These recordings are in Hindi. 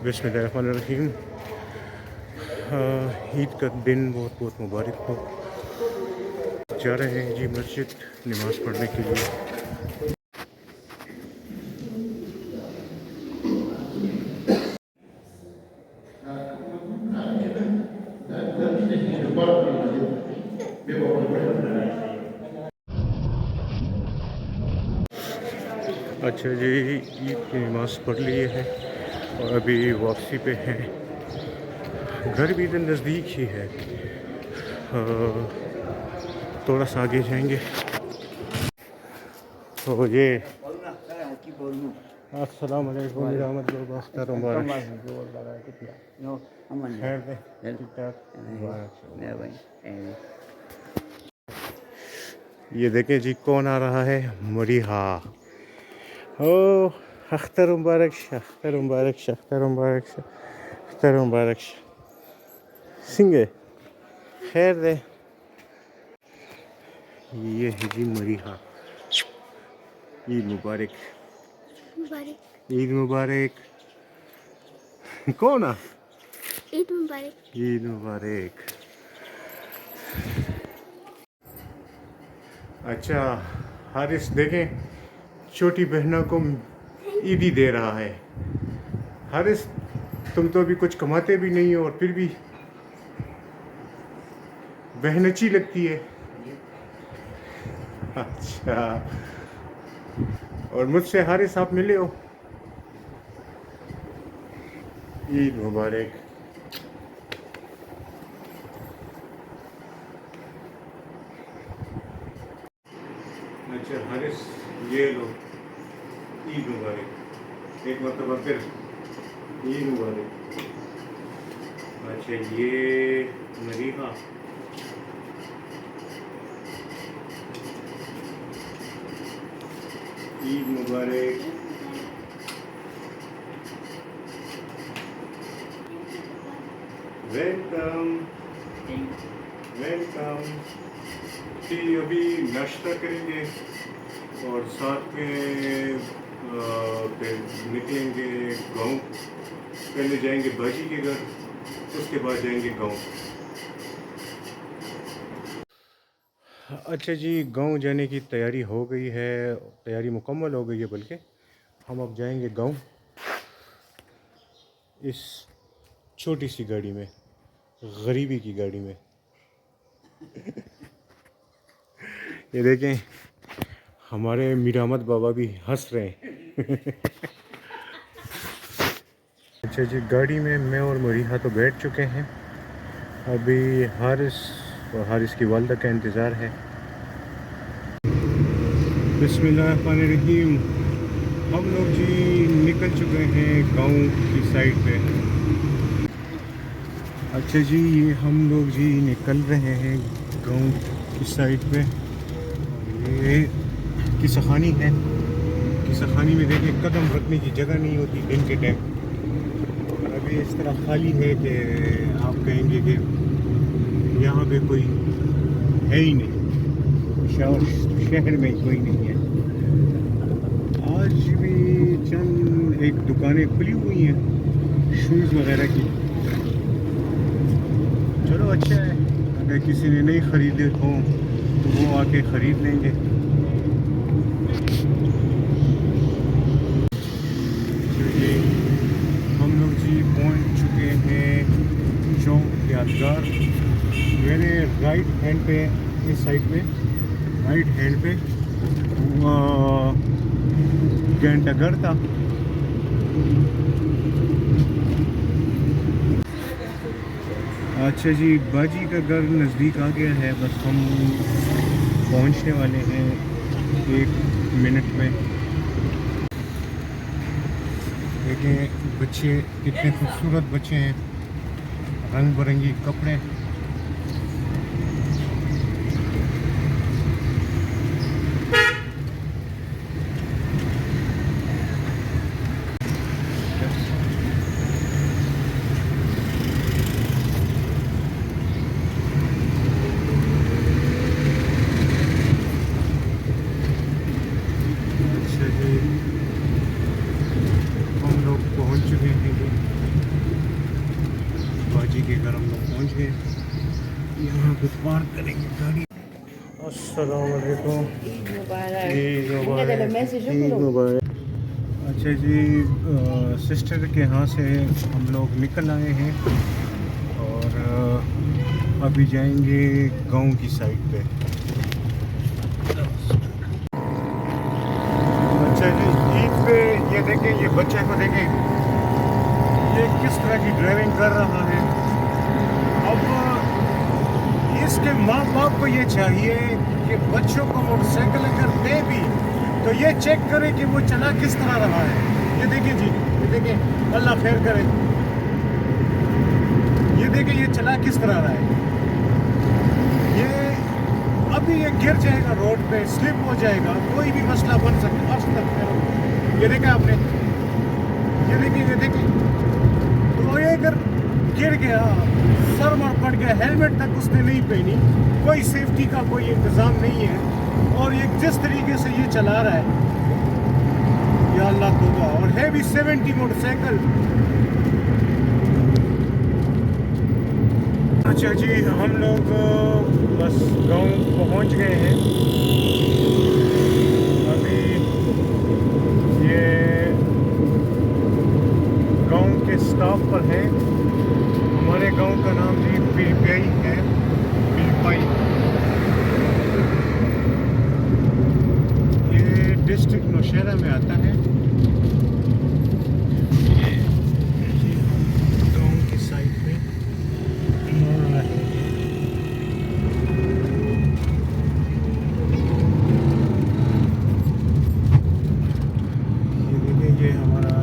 बिस्मिल्लाहिर्रहमानिर्रहीम। ईद का दिन बहुत बहुत मुबारक हो। जा रहे हैं जी मस्जिद नमाज़ पढ़ने के लिए। अच्छा जी, ईद की नमाज़ पढ़ लिए है और अभी वापसी पे हैं। घर भी इधर नज़दीक ही है, थोड़ा सा आगे जाएंगे। तो ये अस्सलाम वालेकुम रहमतुल्लाहि व बरकातहू। खैर है, ठीक ठाक। ये देखें जी कौन आ रहा है, मरीहा। ओ अख्तर मुबारक, अख्तर मुबारक, अख्तर मुबारक, अख्तर मुबारक सिंगे। खैर है, ये है जी मरीहा। ईद मुबारक, ईद मुबारक। कौन आ? ईद मुबारक, ईद मुबारक। अच्छा हारिस देखें, छोटी बहनों को ईदी दे रहा है। हारिस तुम तो अभी कुछ कमाते भी नहीं हो और फिर भी बहन अच्छी लगती है। अच्छा, और मुझसे हारिस आप मिले हो? ईद मुबारक। अच्छा हारिस ये लो, ईद मुबारक। एक मतलब फिर ईद मुबारक। अच्छा ये मरीहा, ईद मुबारक। Welcome welcome. जी अभी नाश्ता करेंगे और साथ में फिर निकलेंगे गाँव। पहले जाएंगे बाजी के घर, उसके बाद जाएंगे गाँव। अच्छा जी, गांव जाने की तैयारी हो गई है, तैयारी मुकम्मल हो गई है। बल्कि हम अब जाएंगे गांव इस छोटी सी गाड़ी में, गरीबी की गाड़ी में। ये देखें हमारे मीर अहमद बाबा भी हंस रहे हैं। अच्छा जी, गाड़ी में मैं और मरीहा तो बैठ चुके हैं। अभी हारिस और हारिस की वालदा का इंतज़ार है। बिस्मिल्लाहिर्रहमानिर्रहीम। हम लोग जी निकल चुके हैं गांव की साइड पे। अच्छा जी, ये हम लोग जी निकल रहे हैं गांव की साइड पे। ये किसाखानी है। किसाखानी में देखिए कदम रखने की जगह नहीं होती दिन के टाइम, और अभी इस तरह खाली है कि आप कहेंगे कि यहाँ पे कोई है ही नहीं, शहर में कोई नहीं है। आज भी चंद एक दुकानें खुली हुई हैं शूज़ वगैरह की। चलो अच्छा है, अगर किसी ने नहीं ख़रीदे हो तो वो आके ख़रीद लेंगे। जी हम लोग जी पहुंच चुके हैं चौक यादगार। मेरे राइट हैंड पे, इस साइड पे राइट हैंड पे घंटाघर था। अच्छा जी, बाजी का घर नज़दीक आ गया है, बस हम पहुंचने वाले हैं 1 मिनट में। देखें बच्चे कितने खूबसूरत बच्चे हैं, रंग बिरंगी कपड़े। अच्छा जी, हम लोग पहुंच चुके हैं। जी के घर हम लोग पहुँच गए। यहाँ पे पार्क करेंगे गाड़ी। अस्सलाम वालेकुम। ईद मुबारक। ईद इनका मुबारक। मैसेज ईद करो। मुबारक। अच्छा जी, सिस्टर के यहाँ से हम लोग निकल आए हैं और अभी जाएंगे गांव की साइड पे। अच्छा जी, ईद पे ये देखें, ये बच्चे को देखें, ये किस तरह की ड्राइविंग कर रहा है। अब इसके माँ बाप को ये चाहिए कि बच्चों को मोटरसाइकिल अगर दे भी तो ये चेक करे कि वो चला किस तरह रहा है। ये देखिए जी, ये देखिए, अल्लाह खैर करे, ये देखिए ये चला किस तरह रहा है। ये अभी ये गिर जाएगा रोड पे, स्लिप हो जाएगा, कोई भी मसला बन सकता है। ये देखा आपने, ये देखिए, तो ये अगर गिर गया, सर मर पड़ गया, हेलमेट तक उसने नहीं पहनी, कोई सेफ्टी का कोई इंतज़ाम नहीं है, और ये जिस तरीके से ये चला रहा है, या अल्लाह तौबा। और है भी 70 मोटरसाइकिल। अच्छा जी, हम लोग बस गांव पहुंच गए हैं। अभी ये गांव के स्टॉप पर है। हमारे गांव का नाम जी पीरपाई है, पीरपाई। ये डिस्ट्रिक्ट नौशहरा में आता है। ये गांव की साइड पे मोड़ रहे हैं। ये देखिए, ये हमारा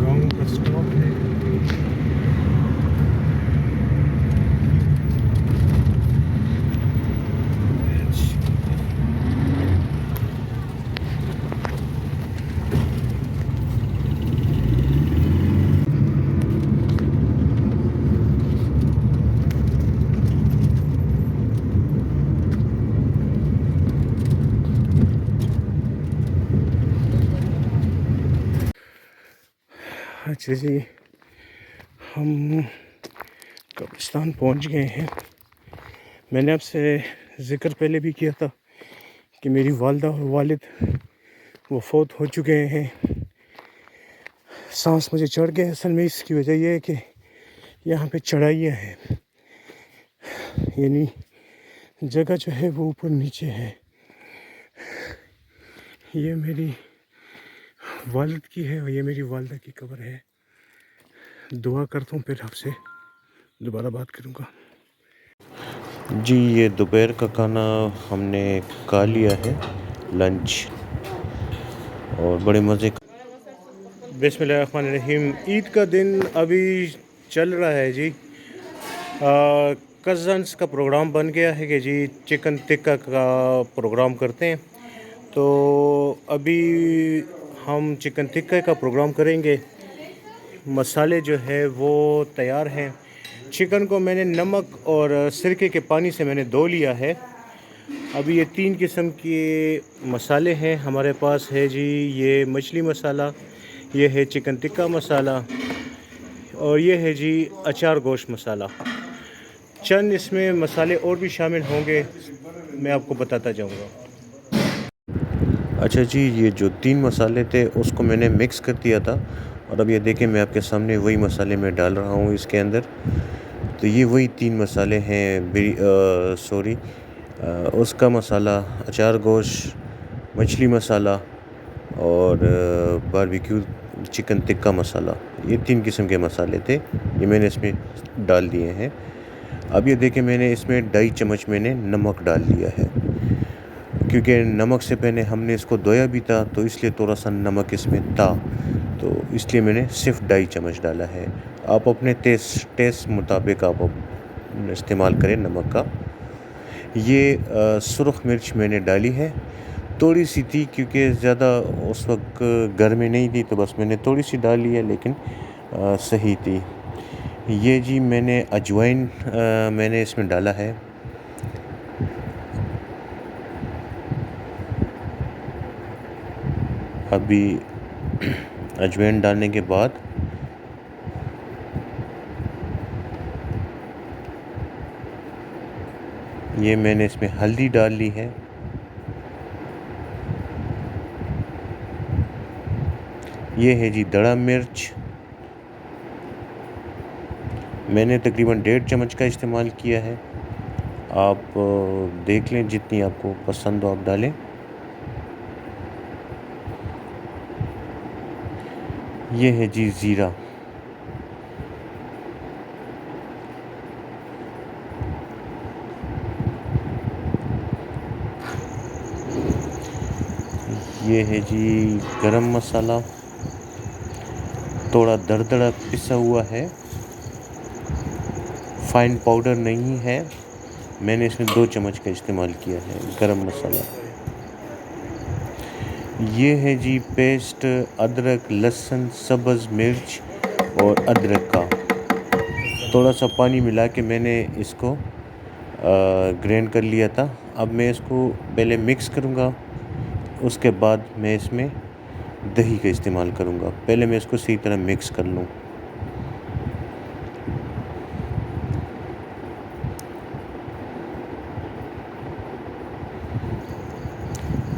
गांव का स्टॉप है। अच्छा जी, हम कब्रिस्तान पहुंच गए हैं। मैंने आपसे ज़िक्र पहले भी किया था कि मेरी वालदा और वालिद वो फौत हो चुके हैं। सांस मुझे चढ़ गया। असल में इसकी वजह यह है कि यहाँ पे चढ़ाइयाँ हैं, यानी जगह जो है वो ऊपर नीचे है। ये मेरी वालिद की है और ये मेरी वालदा की कब्र है। दुआ करता हूँ, फिर आपसे दोबारा बात करूँगा। जी, ये दोपहर का खाना हमने खा लिया है, लंच, और बड़े मज़े का। बिस्मिल्लाहिर्रहमानिर्रहीम। ईद का दिन अभी चल रहा है जी। कज़न्स का प्रोग्राम बन गया है कि जी चिकन टिक्का का प्रोग्राम करते हैं। तो अभी हम चिकन टिक्का का प्रोग्राम करेंगे। मसाले जो है वो तैयार हैं। चिकन को मैंने नमक और सिरके के पानी से मैंने धो लिया है। अभी ये 3 किस्म के मसाले हैं हमारे पास है जी। ये मछली मसाला, ये है चिकन टिक्का मसाला, और ये है जी अचार गोश्त मसाला। चंद इसमें मसाले और भी शामिल होंगे, मैं आपको बताता जाऊंगा। अच्छा जी, ये जो 3 मसाले थे उसको मैंने मिक्स कर दिया था, और अब ये देखें मैं आपके सामने वही मसाले मैं डाल रहा हूँ इसके अंदर। तो ये वही 3 मसाले हैं। उसका मसाला, अचार गोश्त, मछली मसाला, और बारबेक्यू चिकन टिक्का मसाला। ये 3 किस्म के मसाले थे, ये मैंने इसमें डाल दिए हैं। अब ये देखें, मैंने इसमें 2.5 चम्मच मैंने नमक डाल दिया है, क्योंकि नमक से पहले हमने इसको धोया भी था, तो इसलिए थोड़ा सा नमक इसमें था, तो इसलिए मैंने सिर्फ 2.5 चम्मच डाला है। आप अपने टेस्ट मुताबिक आप इस्तेमाल करें नमक का। ये सुरख मिर्च मैंने डाली है, थोड़ी सी थी, क्योंकि ज़्यादा उस वक्त घर में नहीं थी, तो बस मैंने थोड़ी सी डाली है, लेकिन सही थी। ये जी मैंने अजवाइन मैंने इसमें डाला है। अभी अजवाइन डालने के बाद ये मैंने इसमें हल्दी डाल ली है। ये है जी दड़ा मिर्च, मैंने तकरीबन 1.5 चम्मच का इस्तेमाल किया है। आप देख लें, जितनी आपको पसंद हो आप डालें। ये है जी ज़ीरा, ये है जी गरम मसाला, थोड़ा दरदरा पिसा हुआ है, फाइन पाउडर नहीं है। मैंने इसमें 2 चम्मच का इस्तेमाल किया है गरम मसाला। ये है जी पेस्ट अदरक, लहसुन, सब्ज़ मिर्च और अदरक का। थोड़ा सा पानी मिला के मैंने इसको ग्राइंड कर लिया था। अब मैं इसको पहले मिक्स करूँगा, उसके बाद मैं इसमें दही का इस्तेमाल करूँगा। पहले मैं इसको सही तरह मिक्स कर लूँ।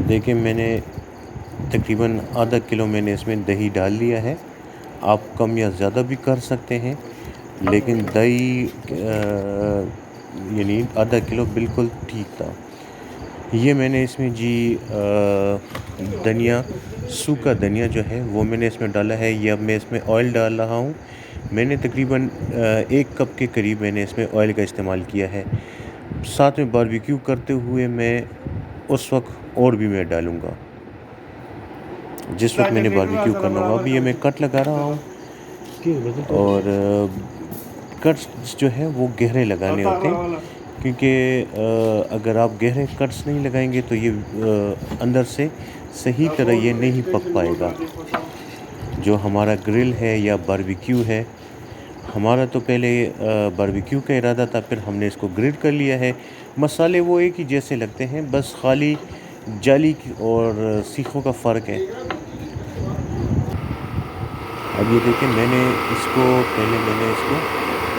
देखिए, मैंने तकरीबन आधा किलो मैंने इसमें दही डाल लिया है। आप कम या ज़्यादा भी कर सकते हैं, लेकिन दही यानी आधा किलो बिल्कुल ठीक था। ये मैंने इसमें जी धनिया, सूखा धनिया जो है वो मैंने इसमें डाला है। ये अब मैं इसमें ऑयल डाल रहा हूँ। मैंने तकरीबन 1 कप के करीब मैंने इसमें ऑयल का इस्तेमाल किया है। साथ में बारबेक्यू करते हुए मैं उस वक्त और भी मैं डालूँगा जिस वक्त मैंने बारबेक्यू करना होगा। अभी ये मैं कट लगा रहा हूँ, और कट्स जो है वो गहरे लगाने होते हैं, क्योंकि अगर आप गहरे कट्स नहीं लगाएंगे तो ये अंदर से सही तरह ये नहीं पक पाएगा। जो हमारा ग्रिल है या बारबेक्यू है, हमारा तो पहले बारबेक्यू का इरादा था, फिर हमने इसको ग्रिल कर लिया है। मसाले वो एक ही जैसे लगते हैं, बस खाली जाली और सीखों का फ़र्क है। अब ये देखिए, मैंने इसको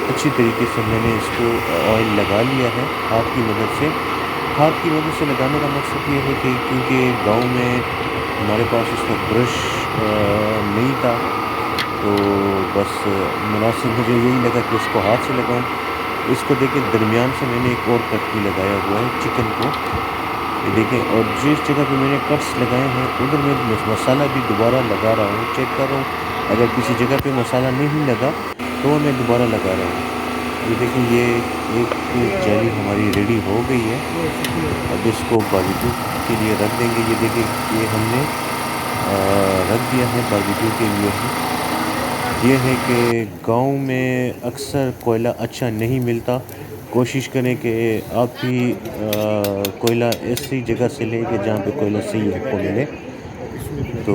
अच्छी तरीके से मैंने इसको ऑयल लगा लिया है हाथ की मदद से। हाथ की मदद से लगाने का मकसद ये है कि क्योंकि गांव में हमारे पास उसका ब्रश नहीं था, तो बस मुनासिब मुझे यही लगा कि इसको हाथ से लगाऊं। इसको देखिए, दरमियान से मैंने एक और कट भी लगाया हुआ है चिकन को, ये देखें। और जिस जगह पे मैंने कट्स लगाए हैं उधर मैं मसाला भी दोबारा लगा रहा हूँ, चेक कर रहा हूँ। अगर किसी जगह पे मसाला नहीं लगा तो मैं दोबारा लगा रहा हूँ। ये देखिए, ये एक जेली हमारी रेडी हो गई है। अब इसको बारबेक्यू के लिए रख देंगे। ये देखिए, ये हमने रख दिया है बारबेक्यू के लिए। ये है कि गांव में अक्सर कोयला अच्छा नहीं मिलता। कोशिश करें कि आप भी कोयला ऐसी जगह से लें कि जहाँ पे कोयला सही आपको मिले। तो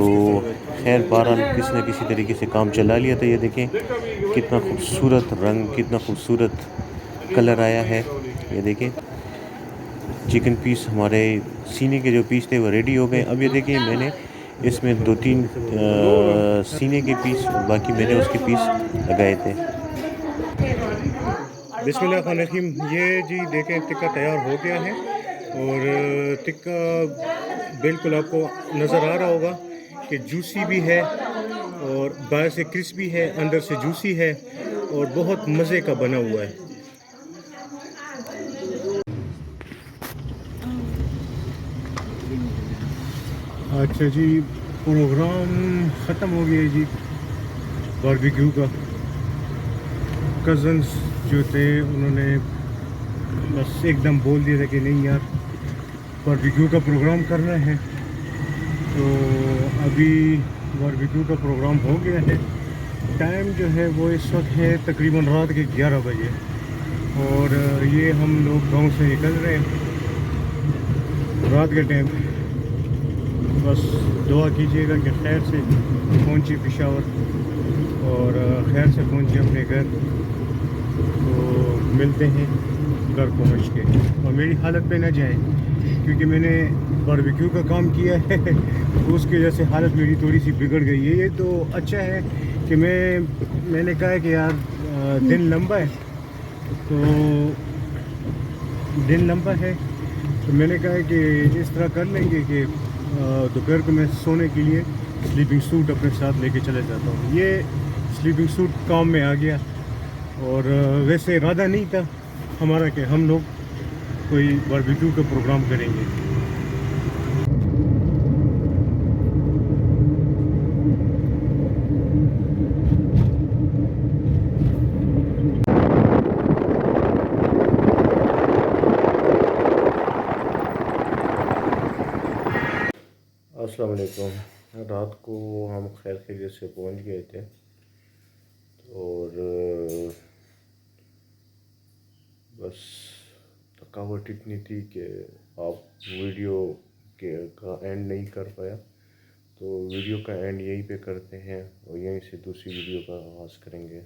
खैर, बहरहाल किसी न किसी तरीके से काम चला लिया था। ये देखें कितना खूबसूरत रंग, कितना खूबसूरत कलर आया है। ये देखें, चिकन पीस हमारे सीने के जो पीस थे वो रेडी हो गए। अब ये देखिए, मैंने इसमें 2-3 सीने के पीस, बाकी मैंने उसके पीस लगाए थे। बिस्मिल्लाहिर्रहमानिर्रहीम। ये जी देखें, टिक्का तैयार हो गया है, और टिक्का बिल्कुल आपको नज़र आ रहा होगा कि जूसी भी है, और बाहर से क्रिस्पी है, अंदर से जूसी है, और बहुत मज़े का बना हुआ है। अच्छा जी, प्रोग्राम ख़त्म हो गया जी बारबेक्यू का। कज़न्स जो थे उन्होंने बस एकदम बोल दिया था कि नहीं यार, बारबेक्यू का प्रोग्राम करना है। तो अभी बारबेक्यू का प्रोग्राम हो गया है। टाइम जो है वो इस वक्त है तकरीबन रात के 11 बजे, और ये हम लोग गांव से निकल रहे हैं रात के टाइम। बस दुआ कीजिएगा कि खैर से पहुंचे पेशावर, और खैर से पहुंचे अपने घर। तो मिलते हैं घर पहुंच के, और मेरी हालत पे ना जाए, क्योंकि मैंने बारबेक्यू का काम किया है तो उसकी वजह से हालत मेरी थोड़ी सी बिगड़ गई है। ये तो अच्छा है कि मैंने कहा है कि यार दिन लंबा है, तो दिन लंबा है, तो मैंने कहा कि इस तरह कर लेंगे कि दोपहर को मैं सोने के लिए स्लीपिंग सूट अपने साथ लेके चले जाता हूँ। ये स्लीपिंग सूट काम में आ गया। और वैसे इरादा नहीं था हमारा कि हम लोग कोई बारबेक्यू का प्रोग्राम करेंगे। अस्सलाम वालेकुम। रात को हम खैर खैरियत से पहुंच गए थे और बस थकावट इतनी थी कि आप वीडियो के का एंड नहीं कर पाया, तो वीडियो का एंड यहीं पे करते हैं और यहीं से दूसरी वीडियो का आगाज़ करेंगे।